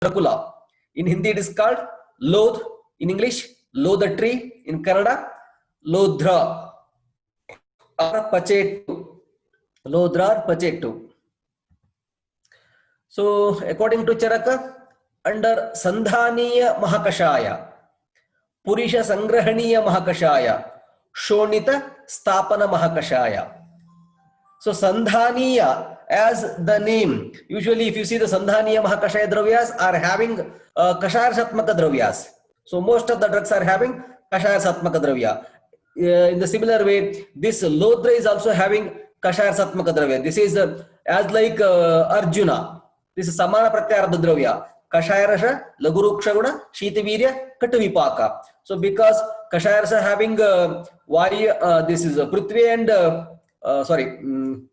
Dracula. In Hindi it is called Lodh. In English, Lodha tree. In Kannada, Lodhra or Pachetu. Lodhra or Pachetu. So according to Charaka, under Sandhaniya Mahakashaya, Purisha Sangrahaniya Mahakashaya, Shonita Stapana Mahakashaya. So Sandhaniya, as the name, usually if you see the Sandhaniya Mahakashaya Dravyas are having Kashaya Satmaka Dravyas. So most of the drugs are having Kashaya Satmaka Dravya. In the similar way, this Lodhra is also having Kashaya Satmaka Dravya. This is as like Arjuna. This is Samana Pratyartha Dravya. Kashaya Rasa, Laguruksha Guna, Shita Virya, Katavipaka. So because Kashaya Rasa having this is Prithvi and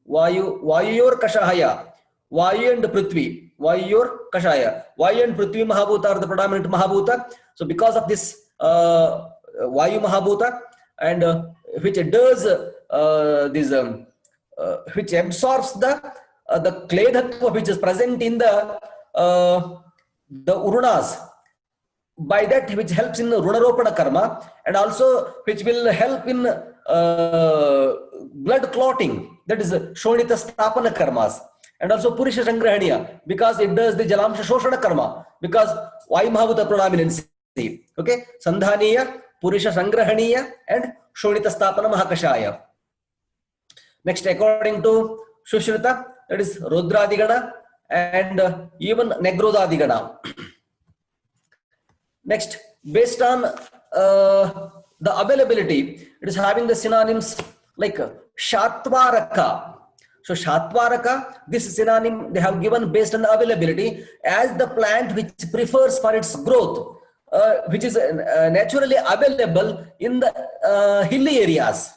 Vayuyor Kashahaya, Vayu and Prithvi, Vayuyor Kashaya. Vayu and Prithvi Mahabhuta are the predominant Mahabhuta. So because of this Vayu Mahabhuta, and which does which absorbs the Kledhatva which is present in the Urunas, by that which helps in Runaropana Karma, and also which will help in blood clotting, that is Shonita Stapana Karmas, and also Purisha Sangrahaniya, because it does the Jalamsha Shoshana Karma, because Vayu Mahabhuta predominancy. Okay, Sandhaniya, Purisha Sangrahaniya, and Shonita Stapana Mahakashaya. Next, according to Shushrita, that is Rudradigana and even Negrodhadigana. Next, based on the availability, it is having the synonyms like Shatvaraka. So Shatvaraka, this synonym they have given based on the availability as the plant which prefers for its growth, which is naturally available in the hilly areas.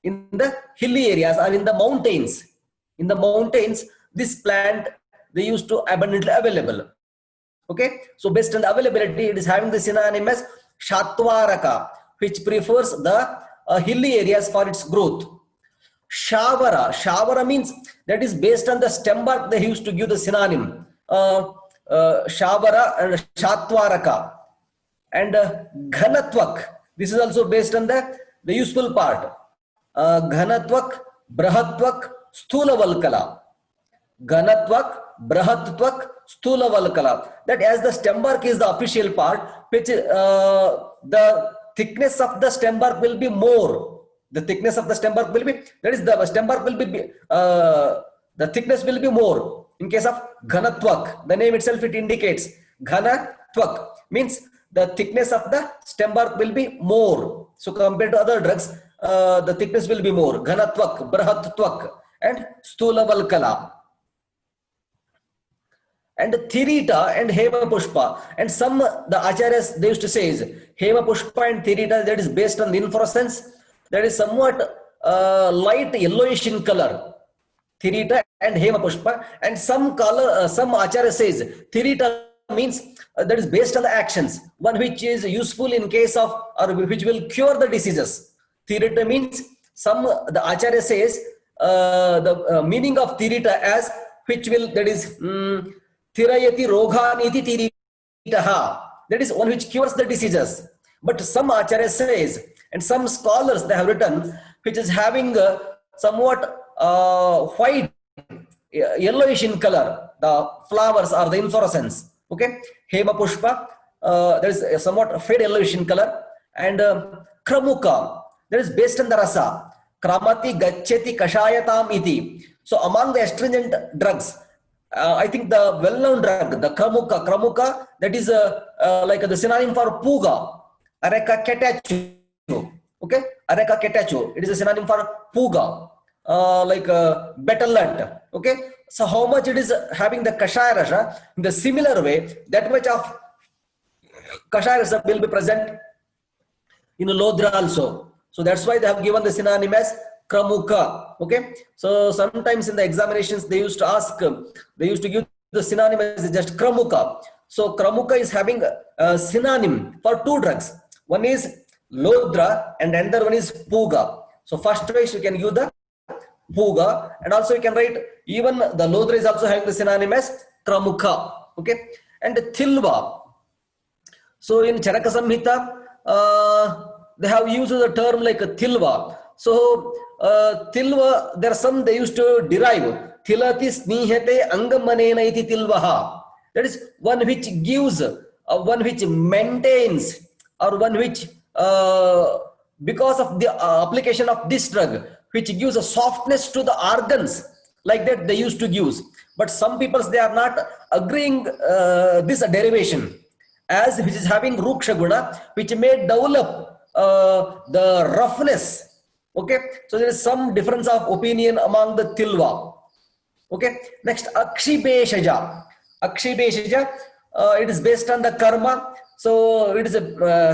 In the hilly areas or in the mountains. In the mountains, this plant they used to abundantly available. Okay, so based on the availability, it is having the synonym as Shatvaraka, which prefers the hilly areas for its growth. Shavara, Shavara means that is based on the stem bark they used to give the synonym. Shavara and Shatvaraka. And Ghanatwak, this is also based on the useful part. Ghanatwak, Brahatwak, Sthulavalkala. Ghanatwak, Brahatwak, Sthulavalkala. That as the stem bark is the official part, which the thickness of the stem bark will be more. The thickness of the stem bark will be, that is the stem bark will be, the thickness will be more. In case of Ghanatwak, the name itself it indicates. Ghanatwak means the thickness of the stem bark will be more. So compared to other drugs, the thickness will be more. Ghanatwak, Brahatwak, and Sthulavalkala. And Thirita and Hema Pushpa. And some, the Acharyas, they used to say is Hema Pushpa and Thirita, that is based on the inflorescence, that is somewhat light yellowish in color. Thirita and Hema Pushpa. And some color, some Acharya says Thirita means that is based on the actions, one which is useful in case of, or which will cure the diseases. Thirita means some, the Acharya says the meaning of Thirita as which will, that is Thirayati Roghaniti Thiritaha, that is one which cures the diseases. But some Acharya says, and some scholars they have written, which is having somewhat white, yellowish in color, the flowers or the inflorescence. Okay, Hema Pushpa, there is a somewhat fade yellowish in color, and Kramuka, that is based on the rasa. Kramati Gacheti Kashayatam iti. So among the astringent drugs, I think the well-known drug, the Kramuka, that is like the synonym for Puga, Areca catacho. Okay, Areca catacho, it is a synonym for Puga, like Betel. Okay, so how much it is having the Kashaya Rasa, in the similar way, that much of Kashaya Rasa will be present in Lodhra also. So that's why they have given the synonym as Kramuka. Okay, so sometimes in the examinations they used to ask, they used to give the synonym as just Kramuka. So Kramuka is having a synonym for two drugs. One is Lodhra and another one is Puga. So first place you can give the Puga, and also you can write even the Lodhra is also having the synonym as Kramuka. Okay, and Tilva. So in Charaka Samhita, they have used the term like Tilva. So Tilva, there are some they used to derive. Tilati snihate angamanena iti Tilvaha. That is one which gives, one which maintains, or one which because of the application of this drug, which gives a softness to the organs, like that they used to use. But some people, they are not agreeing this derivation, as which is having ruksha guna, which may develop the roughness. Okay, so there is some difference of opinion among the Tilva. Okay, next Akshibeshaja. Akshibeshaja, it is based on the karma. So it is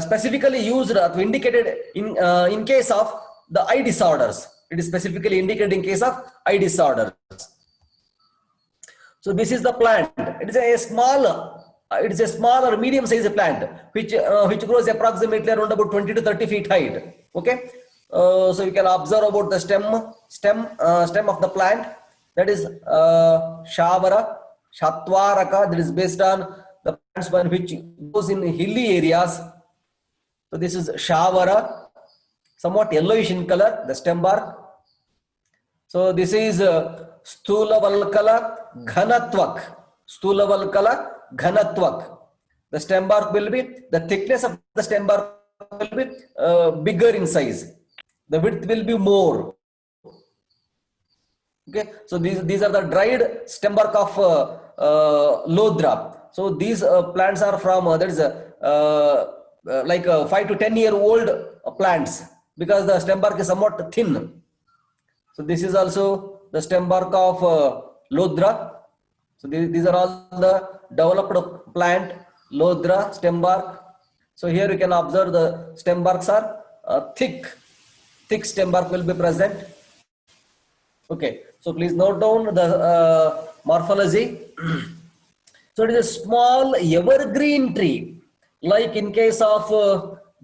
specifically used to indicated in case of the eye disorders. It is specifically indicated in case of eye disorders. So this is the plant. It is a small or medium sized plant which grows approximately around about 20 to 30 feet height. Okay, so you can observe about the stem of the plant. That is Shavara, Shatwaraka. That is based on the plants one which goes in hilly areas. So this is Shavara, somewhat yellowish in color, the stem bark. So this is Stulavalkala Ghanatwak. Stulavalkala Ghanatwak. The stem bark will be, the thickness of the stem bark will be bigger in size. The width will be more. Okay, so these are the dried stem bark of Lodra. So these plants are from there is like 5 to 10 year old plants, because the stem bark is somewhat thin. So this is also the stem bark of Lodra. So these are all the developed plant Lodra stem bark. So here you can observe the stem barks are thick stem bark will be present. Okay, so please note down the morphology. So it is a small evergreen tree, like in case of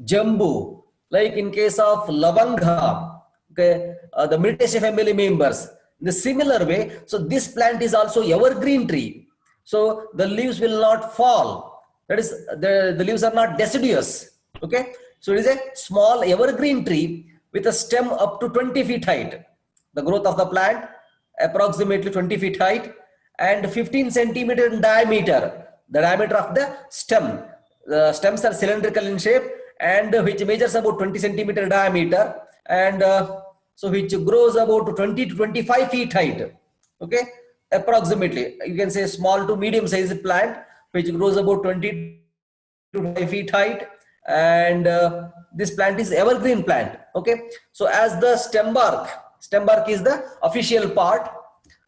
Jambu, like in case of Lavanga, okay, the Myrtaceae family members. In the similar way, so this plant is also evergreen tree. So the leaves will not fall. That is, the leaves are not deciduous. Okay, so it is a small evergreen tree with a stem up to 20 feet height. The growth of the plant approximately 20 feet height and 15 centimeter in diameter. The diameter of the stem. The stems are cylindrical in shape and which measures about 20 centimeter diameter, and so which grows about 20 to 25 feet height. Okay, approximately you can say small to medium sized plant which grows about 20 to 25 feet height, and this plant is evergreen plant. Okay, so as the stem bark is the official part.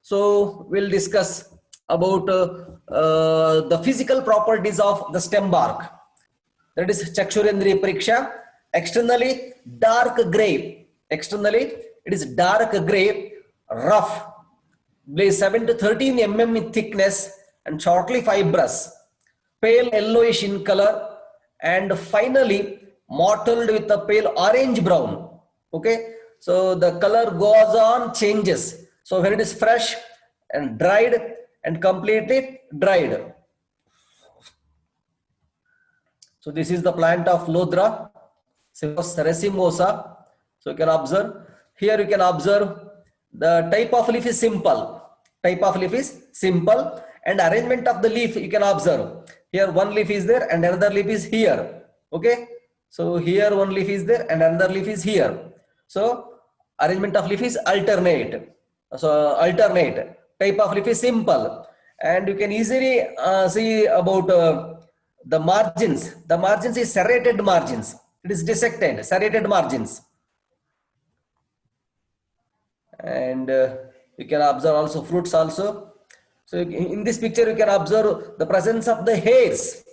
So we'll discuss about the physical properties of the stem bark. That is Chakshurendriya Pariksha. Externally dark gray. Externally it is dark gray, rough, 7 to 13 mm in thickness and shortly fibrous, pale yellowish in color, and finally mottled with a pale orange brown. Okay, so the color goes on, changes. So when it is fresh and dried and completely dried. So this is the plant of Lodra, Racemosa. So you can observe. Here you can observe the type of leaf is simple. Type of leaf is simple, and arrangement of the leaf you can observe. Here one leaf is there and another leaf is here. Okay. So here one leaf is there and another leaf is here. So arrangement of leaf is alternate. So alternate. Type of leaf is simple, and you can easily see about the margins. The margins is serrated margins. It is dissected, serrated margins. And you can observe also fruits also. So in this picture you can observe the presence of the hairs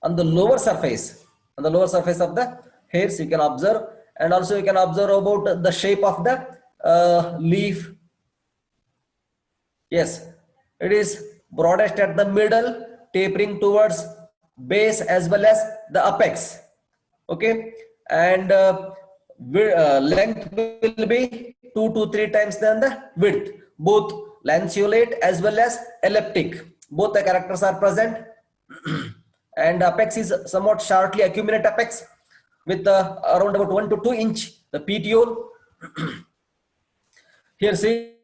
on the lower surface. On the lower surface of the hairs you can observe, and also you can observe about the shape of the leaf. Yes, it is broadest at the middle, tapering towards base as well as the apex. Okay, and length will be 2 to 3 times than the width, both lanceolate as well as elliptic. Both the characters are present. And apex is somewhat sharply acuminate apex with around about 1 to 2 inch the petiole. Here see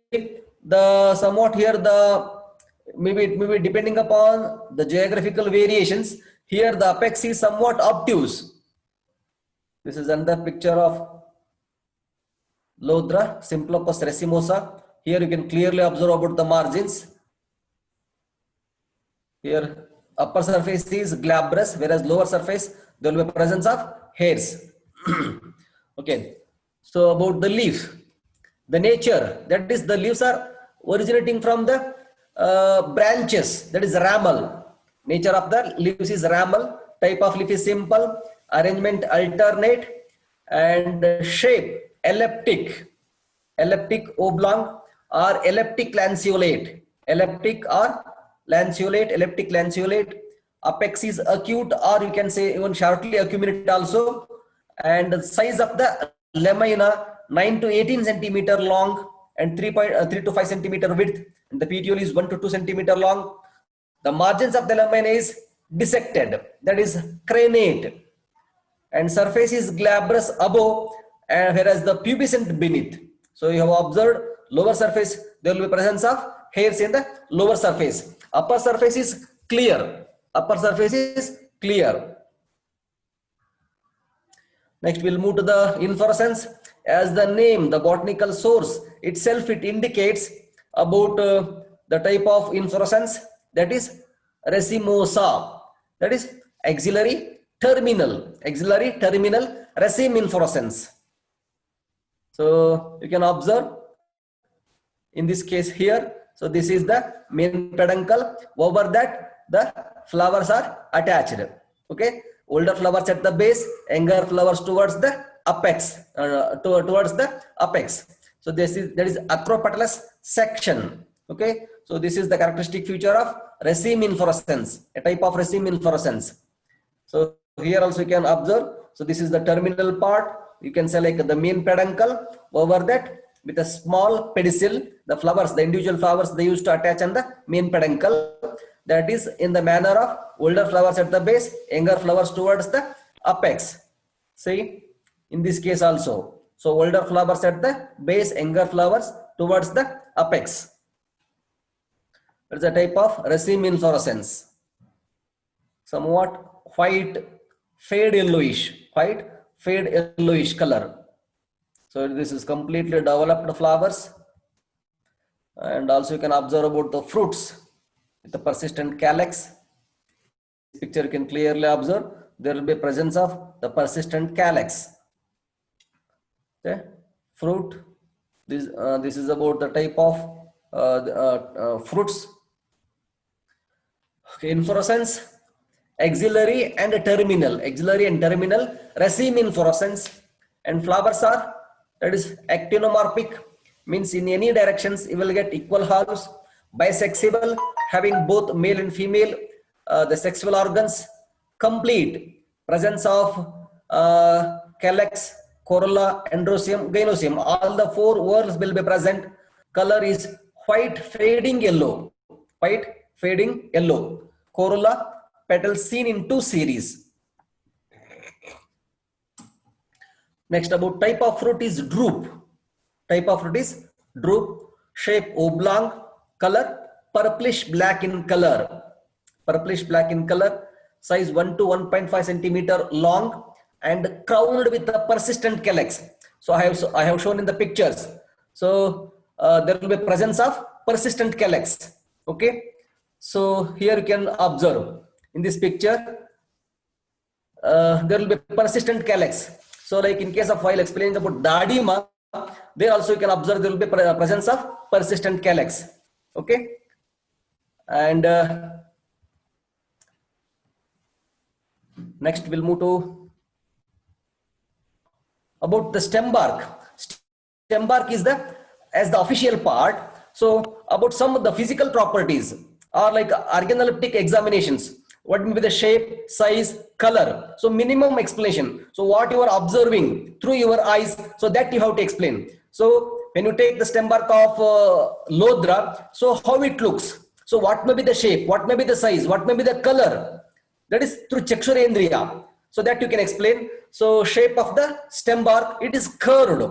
the somewhat here the maybe it may be depending upon the geographical variations. Here the apex is somewhat obtuse. This is another picture of Lodra Symplochus racemosa. Here you can clearly observe about the margins. Here upper surface is glabrous, whereas lower surface there will be presence of hairs. Okay, so about the leaf, the nature, that is the leaves are originating from the branches, that is ramal. Nature of the leaves is ramal. Type of leaf is simple, arrangement alternate, and shape elliptic, oblong or elliptic lanceolate, elliptic lanceolate. Apex is acute, or you can say even sharply acuminate also. And the size of the lamina 9 to 18 centimeter long and 3 to 5 centimeter width. And the petiole is 1 to 2 centimeter long. The margins of the lamina is dissected, that is crenate, and surface is glabrous above, and whereas the pubescent beneath. So you have observed lower surface there will be presence of hairs in the lower surface. Upper surface is clear. Next we'll move to the inflorescence. As the name, the botanical source itself, it indicates about the type of inflorescence, that is racemosa, that is axillary terminal raceme inflorescence. So you can observe in this case here. So this is the main peduncle. Over that the flowers are attached. Okay, older flowers at the base, younger flowers towards the apex. So that is acropetalous section. Okay, so this is the characteristic feature of raceme inflorescence, a type of raceme inflorescence. So here also you can observe. So this is the terminal part. You can say like the main peduncle. Over that with a small pedicel, the flowers, the individual flowers, they used to attach on the main peduncle. That is in the manner of older flowers at the base, younger flowers towards the apex. See, in this case also. So older flowers at the base, younger flowers towards the apex. It's a type of raceme inflorescence. Somewhat white, fade yellowish color. So this is completely developed flowers. And also you can observe about the fruits with the persistent calyx. This picture you can clearly observe there will be presence of the persistent calyx. Okay, fruit. This is about the type of fruits. Okay, inflorescence, axillary and terminal raceme inflorescence, and flowers are, that is actinomorphic, means in any directions you will get equal halves, bisexual, having both male and female the sexual organs, complete presence of calyx, corolla, androecium, gynoecium, all the four whorls will be present. Color is white fading yellow, corolla, petals seen in two series. Next, about type of fruit is drupe. Shape oblong, color purplish black in color, size 1 to 1.5 centimeter long, and crowned with a persistent calyx. So I have shown in the pictures. So there will be presence of persistent calyx. Okay, so here you can observe in this picture there will be persistent calyx. So like in case of while explaining about Dadima, there also you can observe there will be presence of persistent calyx. Okay, and next we'll move to about the stem bark. Stem bark is the official part. So about some of the physical properties or like organoleptic examinations. What will be the shape, size, color? So minimum explanation. So what you are observing through your eyes, so that you have to explain. So when you take the stem bark of Lodra, so how it looks. So what may be the shape, what may be the size, what may be the color? That is through Chakshurendriya. So that you can explain. So shape of the stem bark, it is curved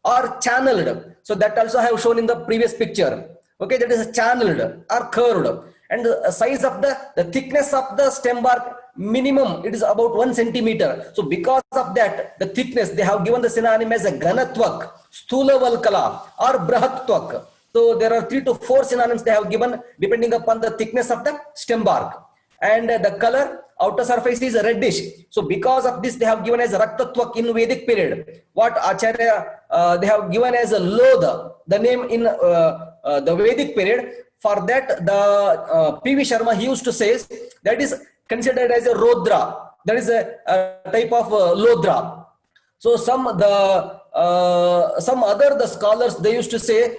or channeled. So that also I have shown in the previous picture. Okay, that is channeled or curved. And the size of the thickness of the stem bark, minimum it is about 1 centimeter. So because of that, the thickness, they have given the synonym as a Ganatvak, Sthulavalkala or Brahatvak. So there are 3 to 4 synonyms they have given depending upon the thickness of the stem bark. And the color, outer surface is reddish. So because of this, they have given as Raktatvak in Vedic period. What Acharya, they have given as a Lodha, the name in the Vedic period. For that, the P.V. Sharma, he used to say that is considered as a Rodra. That is a type of Lodra. So some other the scholars, they used to say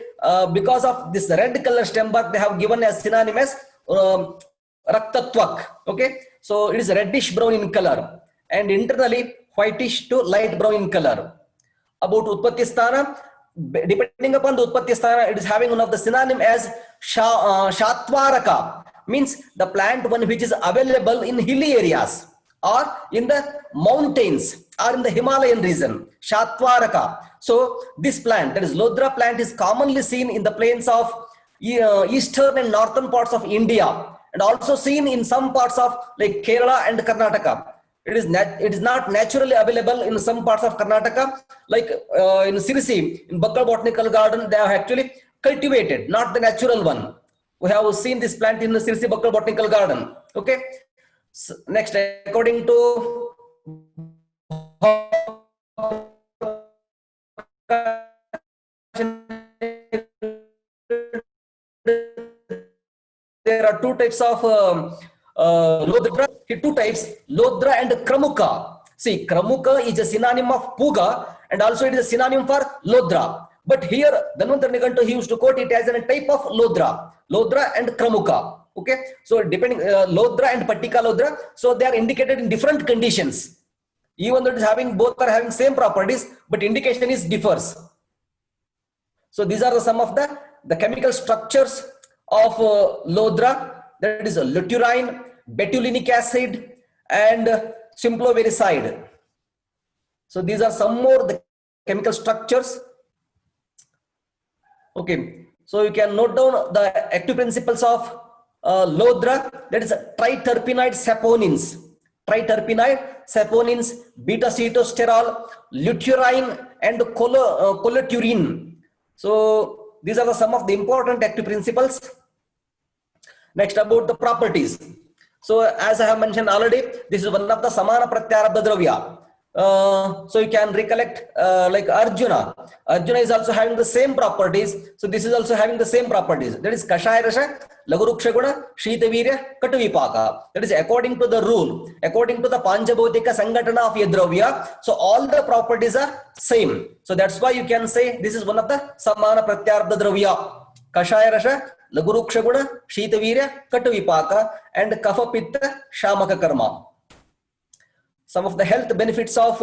because of this red color stem bark, they have given as synonym as Raktatvak. Okay, so it is reddish brown in color and internally whitish to light brown in color. About Utpatti Sthana, depending upon the Utpatti Sthana, it is having one of the synonym as Shatvaraka, means the plant one which is available in hilly areas or in the mountains or in the Himalayan region. Shatvaraka. So this plant, that is Lodra plant, is commonly seen in the plains of eastern and northern parts of India, and also seen in some parts of like Kerala and Karnataka. It is not naturally available in some parts of Karnataka, like in Sirsi, in Bakkal Botanical Garden, they have actually cultivated, not the natural one. We have seen this plant in the Sirsi Bakkal Botanical Garden. Okay. So next, according to there are 2 types of Lodra, 2 types, Lodra and Kramuka. See, Kramuka is a synonym of Puga and also it is a synonym for Lodra. But here, Dhanvantar Nigantu, he used to quote it as a type of Lodra and Kramuka. Okay, so depending, Lodra and Pattika Lodra, so they are indicated in different conditions. Even though it is having, both are having same properties, but indication is differs. So these are some of the chemical structures of Lodra, that is luteurine, betulinic acid and symplovericide. So these are some more the chemical structures. Okay, so you can note down the active principles of Lodra, that is triterpenoid saponins. Triterpenoid saponins, beta-cetosterol, luteurine and choloturine. So these are some of the important active principles. Next, about the properties. So as I have mentioned already, this is one of the Samana Pratyarabdha Dravya. So you can recollect like Arjuna. Arjuna is also having the same properties. So this is also having the same properties. That is Kashaya Rasha, Laguruksha Guna, Shita Virya, Katavipaka. That is according to the rule, according to the Panchabodhika Sangatana of Yadravya. So all the properties are same. So that's why you can say this is one of the Samana Pratyarabdha Dravya. Kashaya Rasha, Laguruksha Guna, Shita Virya, Katavipaka and Kapha Pitta, Shamaka Karma. Some of the health benefits of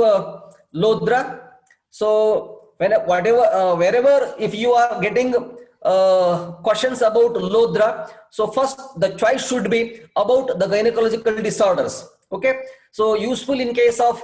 Lodra. So wherever if you are getting questions about Lodra, so first the choice should be about the gynecological disorders. Okay, so useful in case of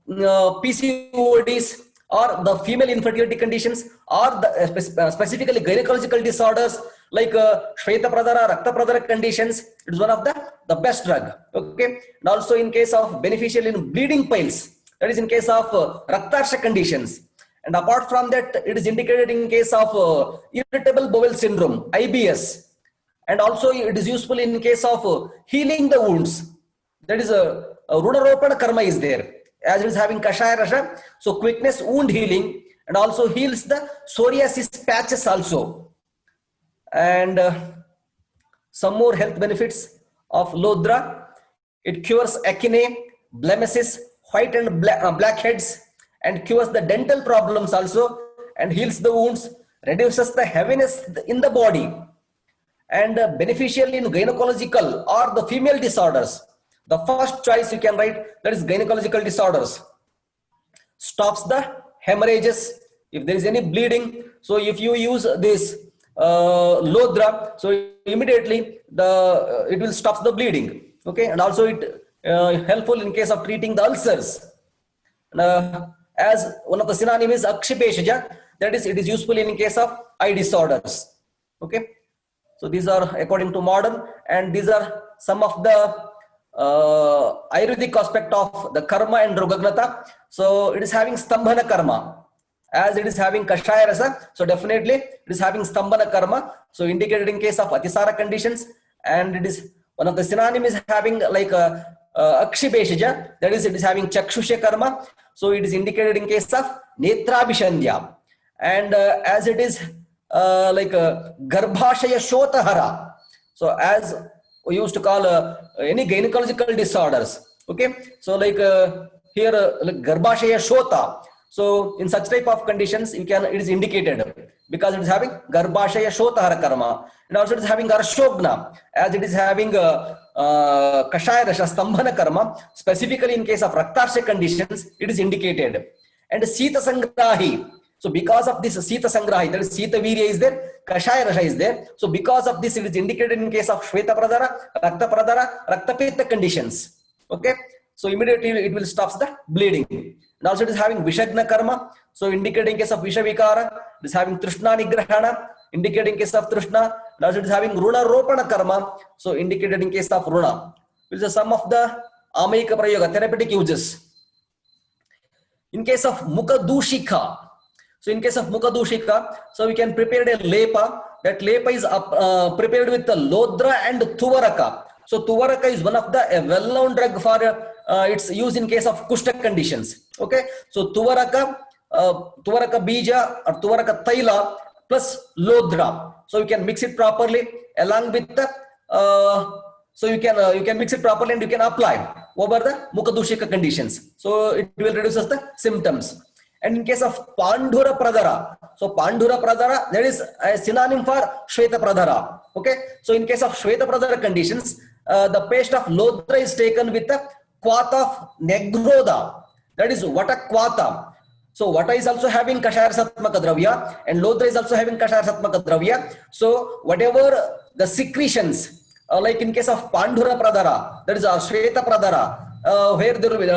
PCODs or the female infertility conditions or the specifically gynecological disorders like Shveta Pradara, Rakta Pradara conditions. It is one of the best drug. Okay, and also in case of beneficial in bleeding piles, that is in case of Raktarsha conditions. And apart from that, it is indicated in case of irritable bowel syndrome, IBS. And also it is useful in case of healing the wounds. That is a Rudaropana Karma is there, as it is having Kashaya Rasha. So quickness, wound healing, and also heals the psoriasis patches also. And some more health benefits of Lodra. It cures acne, blemishes, white and blackheads, and cures the dental problems also, and heals the wounds, reduces the heaviness in the body, and beneficial in gynecological or the female disorders. The first choice you can write, that is gynecological disorders. Stops the hemorrhages if there is any bleeding. So if you use this lodra, so immediately it will stop the bleeding. Okay, and also it helpful in case of treating the ulcers. As one of the synonym is akshipeshaja, that is, it is useful in case of eye disorders. Okay, so these are according to modern, and these are some of the Ayurvedic aspect of the karma and rogagnata. So it is having stambhana karma, as it is having kashaya rasa, so definitely it is having stambhana karma, so indicated in case of atisara conditions. And it is one of the synonym is having like akshibeshaja, that is, it is having chakshusha karma, so it is indicated in case of netrabhishandya. And as it is garbhashaya shotahara, so as we used to call any gynecological disorders. Okay, so like here like garbhashaya shota, so in such type of conditions you can, it is indicated because it is having garbhashaya shotahara karma. And also it is having arshogna, as it is having kashaya rasha stambhana karma, specifically in case of raktarsha conditions it is indicated. And sita sangrahi, so because of this sita sangrahi, that is sita virya is there, kashaya rasha is there, so because of this it is indicated in case of shweta pradara, rakta pitta conditions. Okay, so immediately it will stop the bleeding. And also it is having vishagna karma, so indicating case of vishavikara, it is having trishna nigrahana, indicating case of trishna. And also it is having runa ropana karma, so indicated in case of runa. This is some of the amayika prayoga, therapeutic uses. In case of mukha dushika, so in case of mukha dushika, so we can prepare a lepa. That lepa is prepared with the lodra and tuvaraka. So tuvaraka is one of the well-known drug for its use in case of kushta conditions. Okay, so tuvaraka bija or tuvaraka taila plus lodra. So you can mix it properly along with the so you can mix it properly and you can apply over the mukha dushika conditions. So it will reduce the symptoms. And in case of Pandura Pradara, so Pandura Pradara, that is a synonym for Shweta Pradara. Okay, so in case of Shweta Pradara conditions, the paste of Lodra is taken with the Kwata of Negroda, that is Vata Kwata. So Vata is also having Kashaya Satmaka Dravya, and Lodra is also having Kashaya Satmaka Dravya. So whatever the secretions, like in case of Pandura Pradara, that is Shweta Pradara, where there will be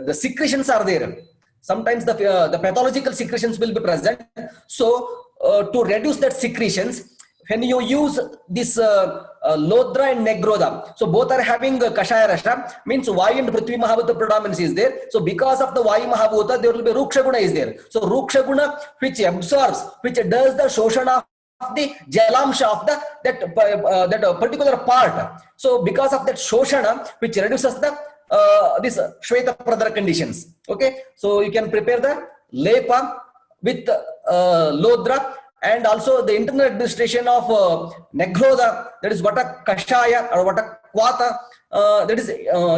the secretions are there. Sometimes the pathological secretions will be present. So to reduce that secretions, when you use this lodra and negroda, so both are having kashaya rasha, means Vayu and Prithvi Mahabhuta predominance is there. So because of the Vayu Mahabhuta, there will be Ruksha Guna is there. So Ruksha Guna, which absorbs, which does the shoshana of the jalamsha of the that particular part. So because of that shoshana, which reduces the this Shweta Pradara conditions. Okay, so you can prepare the lepa with lodra, and also the internal administration of negroda, that is vata kashaya or vata kwata, that is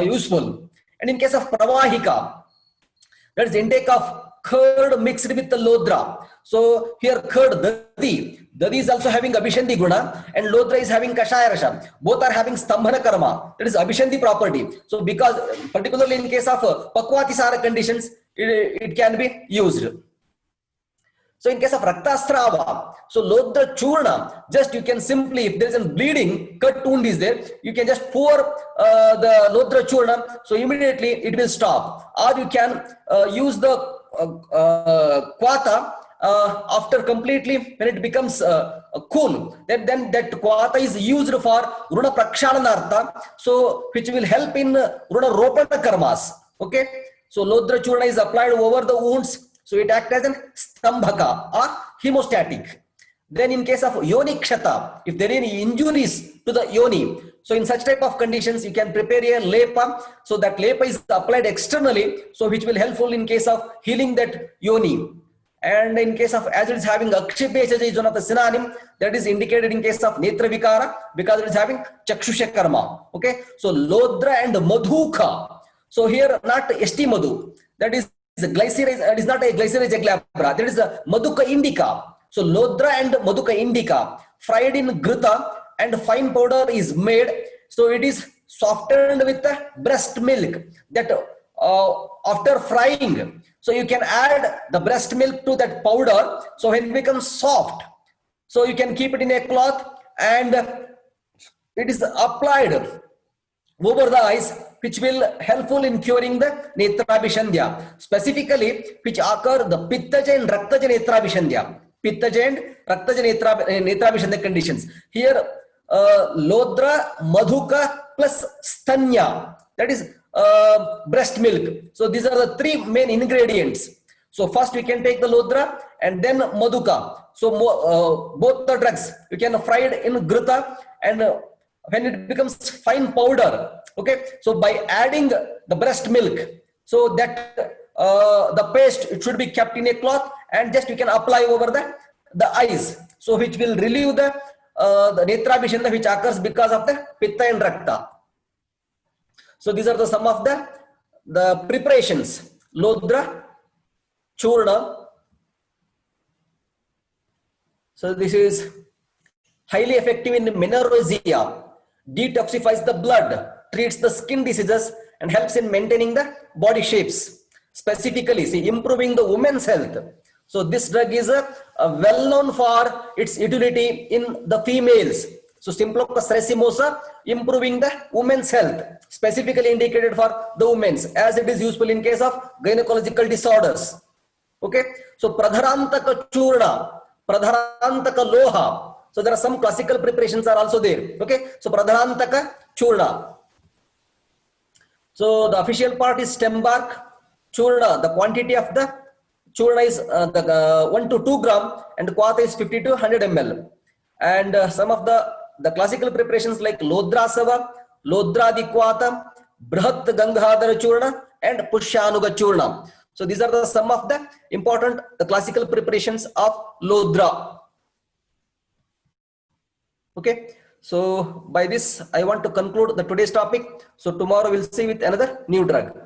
useful. And in case of pravahika, that is intake of curd mixed with the lodra. So here curd dadi is also having abhishandi guna, and lodra is having kashaya rasha. Both are having stambhana karma, that is abhishandi property. So because particularly in case of pakwatisara conditions, it can be used. So in case of raktastrava, so lodra churna, just you can simply, if there is a bleeding, cut wound is there, you can just pour the lodra churna, so immediately it will stop. Or you can use the kwata after completely, when it becomes cool, then that kwata is used for runa prakshalanartha, so which will help in runa ropana karmas. Okay, so lodra churna is applied over the wounds, so it acts as an stambhaka or hemostatic. Then in case of yoni kshata, if there are any injuries to the yoni, so in such type of conditions you can prepare a lepa, so that lepa is applied externally, so which will helpful in case of healing that yoni. And in case of, as it is having akshipeshaja is one of the synonym, that is indicated in case of netra vikara, because it is having chakshusha karma. Okay, so lodra and madhuka, so here not st madhu, that is glycerase, it is not a glycerase glabra, that is a madhuka indica. So lodra and madhuka indica fried in grita and fine powder is made, so it is softened with the breast milk, that after frying, so you can add the breast milk to that powder, so when it becomes soft, So you can keep it in a cloth and it is applied over the eyes, which will helpful in curing the netrabhishandya, specifically which occur the pittaja and raktaja netrabhishandya, pittaja and raktaja netrabhishandya conditions. Here lodra, madhuka plus stanya, that is breast milk. So these are the three main ingredients. So first we can take the lodra and then madhuka. So both the drugs you can fry it in grita, and when it becomes fine powder, okay, so by adding the breast milk, so that the paste, it should be kept in a cloth and just you can apply over the eyes, so which will relieve the netrabhishandya which occurs because of the pitta and rakta. So these are the some of the preparations: lodra, churna. So this is highly effective in menorrhagia, detoxifies the blood, treats the skin diseases, and helps in maintaining the body shapes. Specifically, see, improving the women's health. So this drug is well known for its utility in the females. So Simplococcus racemosa, improving the women's health, specifically indicated for the women's, as it is useful in case of gynecological disorders. Okay, so Pradharantaka churna, Pradharantaka loha. So there are some classical preparations are also there. Okay, so Pradharantaka churna. So the official part is stem bark churna. The quantity of the churna is 1 to 2 gram, and the kvata is 50 to 100 ml. And some of the classical preparations like lodrasava, lodradikvata, brahat gangadhara churna, and pushyanuga churna. So these are the some of the important classical preparations of lodra. Okay, so by this I want to conclude the today's topic. So tomorrow we'll see with another new drug.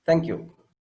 Thank you.